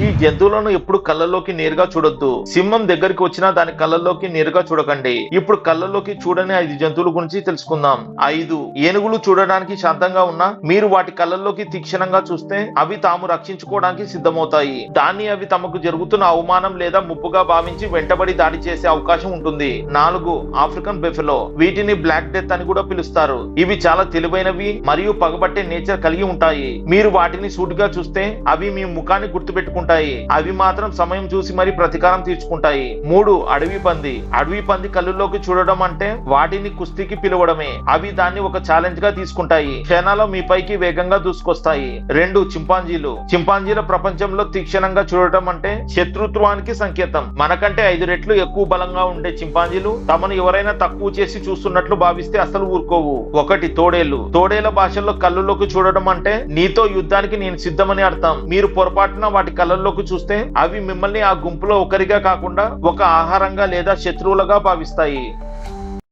ఈ జంతువులను ఎప్పుడు కళ్ళల్లోకి నేరుగా చూడొద్దు. సింహం దగ్గరికి వచ్చినా దాని కళ్ళల్లోకి నేరుగా చూడకండి. ఇప్పుడు కళ్ళల్లోకి చూడని 5 జంతువుల గురించి తెలుసుకుందాం. 5. ఏనుగులు చూడడానికి శాంతంగా ఉన్నా మీరు వాటి కళ్ళల్లోకి తీక్షణంగా చూస్తే అవి తాము రక్షించుకోవడానికి సిద్ధమవుతాయి. దాన్ని అవి తమకు జరుగుతున్న అవమానం లేదా ముప్పుగా భావించి వెంటబడి దాడి చేసే అవకాశం ఉంటుంది. 4. African buffalo. వీటిని బ్లాక్ డెత్ అని కూడా పిలుస్తారు. ఇవి చాలా తెలివైనవి మరియు పగబట్టే నేచర్ కలిగి ఉంటాయి. మీరు వాటిని సూటిగా చూస్తే అవి మీ ముఖాన్ని గుర్తుపెట్టుకుంటాయి. అవి మాత్రం సమయం చూసి మరి ప్రతీకారం తీర్చుకుంటాయి. 3. అడవి పంది. అడవి పంది కళ్ళల్లోకి చూడడం అంటే వాటిని కుస్తీకి పిలవడమే. అవి దాన్ని ఒక ఛాలెంజ్ గా తీసుకుంటాయి. క్షణాల్లో మీ పైకి వేగంగా దూసుకొస్తాయి. 2. చింపాంజీలు. చింపాంజీల ప్రపంచంలో తీక్షణంగా చూడటం అంటే శత్రుత్వానికి సంకేతం. మనకంటే 5 రెట్లు ఎక్కువ బలంగా ఉండే చింపాంజీలు తమను ఎవరైనా తక్కువ చేసి చూస్తున్నట్లు భావిస్తే అసలు ఊరుకోవు. 1. తోడేళ్లు. తోడేళ్ల భాషల్లో కళ్ళల్లోకి చూడడం అంటే నీతో యుద్ధానికి నేను సిద్ధమని అర్థం. మీరు పొరపాటున వాటి కళ్ళల్లోకి చూస్తే అవి మిమ్మల్ని ఆ గుంపులో ఒకరిగా కాకుండా ఒక ఆహారంగా లేదా శత్రువులుగా భావిస్తాయి.